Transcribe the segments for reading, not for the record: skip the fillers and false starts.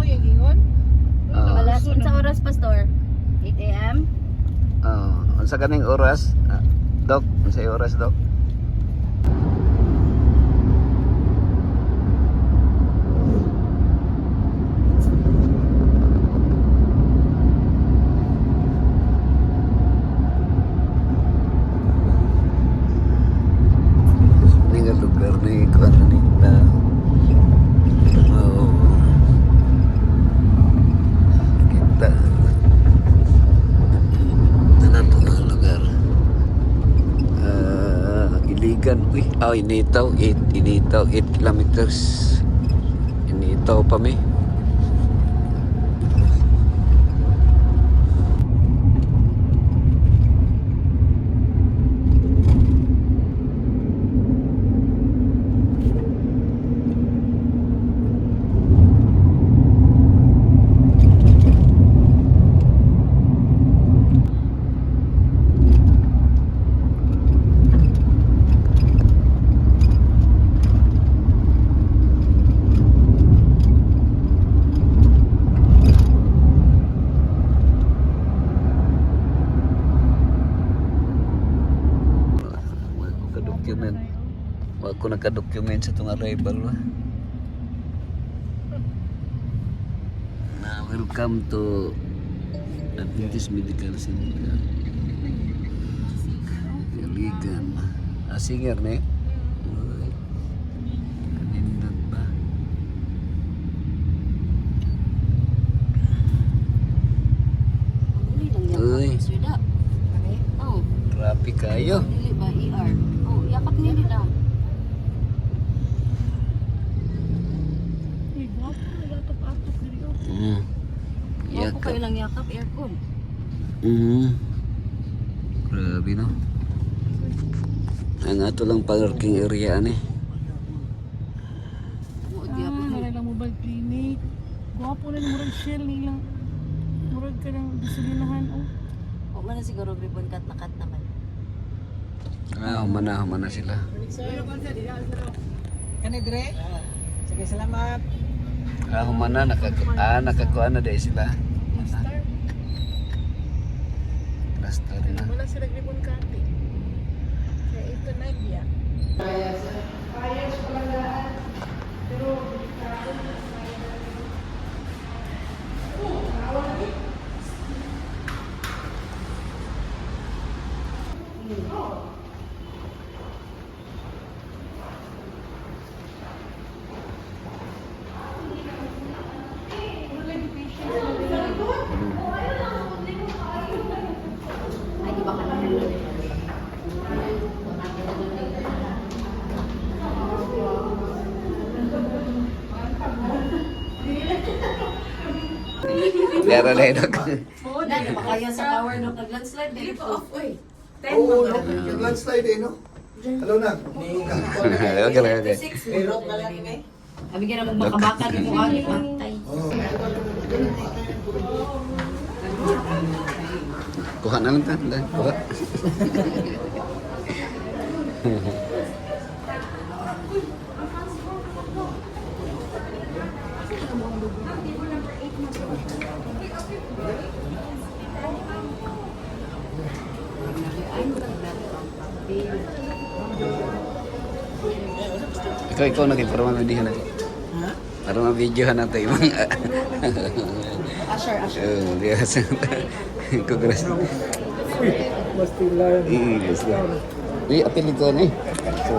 yung ingon. Alas, sa oras, Pastor? 8 a.m.? Unsa kaning oras? Dok, unsay oras, Dok? Ini nga lugar ni kuan ni ta. Oh. Kita ano to ang lugar? Iligan. Uy, Initaw 8 kilometers. Initaw pa mi. Wag ko naka-document sa itong arrival na welcome to Adventist Medical Center Iligan. Singer na kanindot ba uy traffic kayo Dili ba ER? Oh, yakap nili daw. Wala ko kayo lang yakap, aircon. Grabe no. Ang ato lang parking area ni. Nalang mobile clinic. Gwapo na murag shell nilang. Murag ka ng gasolinahan. O man na siguro ribbon cut na cut naman. Humana sila. Kani dire? Sige, salamat. Humana nakakuha na dahil sila. Cluster na. Wala sila ribbon cutting. Kaya ito na biya. Ay, iba ka naman. Lera na yun ako. Dali ba kayo sa tower no nag-landslide dito? Uy. Oo, no? Yung landslide eh, no? Hello na. Okay. Sabi ka na magbaka-baka di mo agi patay. Kuha na lang tayo. Kuha. Ikaw na kayo para mabidyohan natin. Ha? Para mabidyohan natin yung mga... Asher. Yes. Congrats. Yes. Apili ko na eh. So,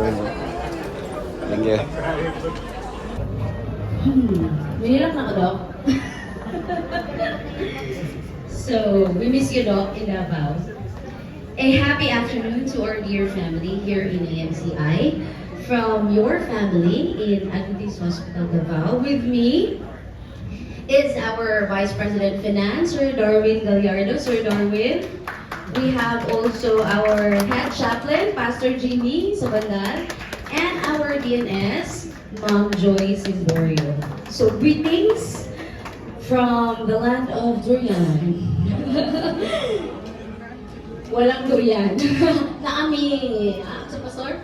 thank you. Mahirap na ka, Doc. So, we miss you, Doc, in Davao. A happy afternoon to our dear family here in AMCI. From your family in Adventist Hospital Davao. With me is our Vice President Finance, Sir Darwin Gallardo. Sir Darwin. We have also our Head Chaplain, Pastor Jimmy Sabandal, and our DNS, Ma'am Joy Simborio. So, greetings from the land of durian. Walang durian. Naami, sa pastor?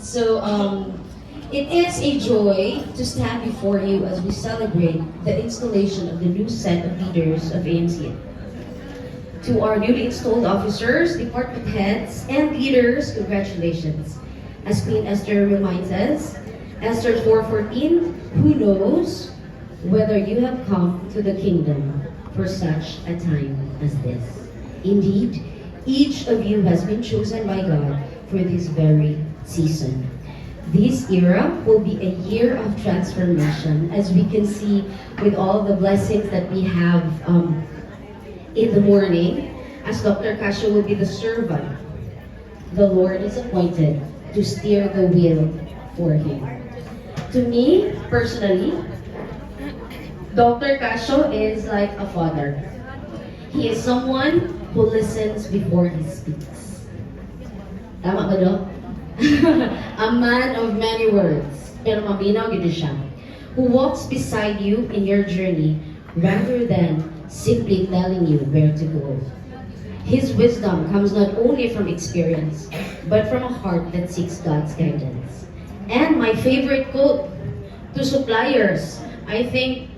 So, It is a joy to stand before you as we celebrate the installation of the new set of leaders of AMCA. To our newly installed officers, department heads, and leaders, congratulations. As Queen Esther reminds us, Esther 4:14, who knows whether you have come to the kingdom for such a time as this. Indeed, each of you has been chosen by God for this very season. This era will be a year of transformation, as we can see with all the blessings that we have in the morning, as Dr. Casio will be the servant the Lord is appointed to steer the wheel for him. To me, personally, Dr. Casio is like a father. He is someone who listens before he speaks. Tama ba, Doc? A man of many words, pero mabinaw gid siya. Who walks beside you in your journey rather than simply telling you where to go. His wisdom comes not only from experience, but from a heart that seeks God's guidance. And my favorite quote to suppliers, I think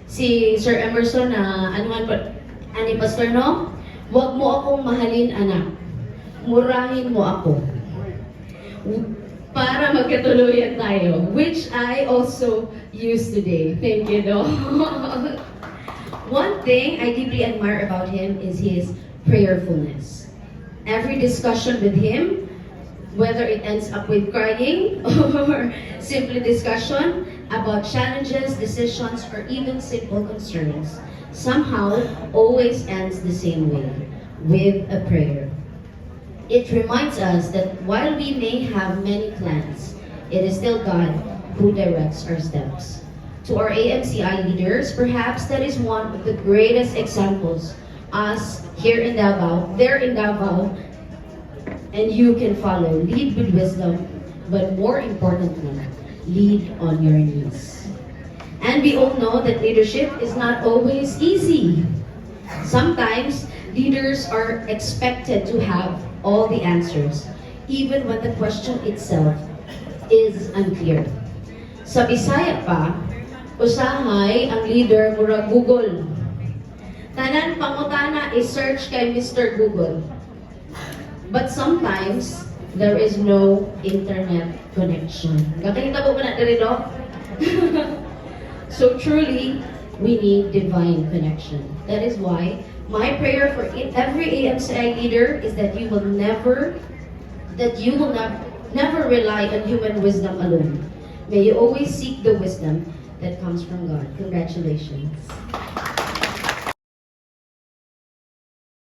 si Sir Emerson na ani Pastor, no? Huwag mo akong mahalin, anak. Murahin mo ako. Para magkatuluyan tayo, which I also use today. Thank you, no? One thing I deeply admire about him is his prayerfulness. Every discussion with him, whether it ends up with crying or simply discussion about challenges, decisions, or even simple concerns, somehow always ends the same way, with a prayer. It reminds us that while we may have many plans, it is still God who directs our steps. To our AMCI leaders, perhaps that is one of the greatest examples. Us here in Davao, there in Davao, and you can follow. Lead with wisdom, but more importantly, lead on your knees. And we all know that leadership is not always easy. Sometimes, leaders are expected to have all the answers, even when the question itself is unclear. Sa Bisaya pa, usahay ang leader murag Google. Tanan pangutana i-search kay Mr. Google. But sometimes, there is no internet connection. Kakita po na diri, Doc? So truly, we need divine connection. That is why my prayer for every AMCI leader is that you will never rely on human wisdom alone. May you always seek the wisdom that comes from God. Congratulations.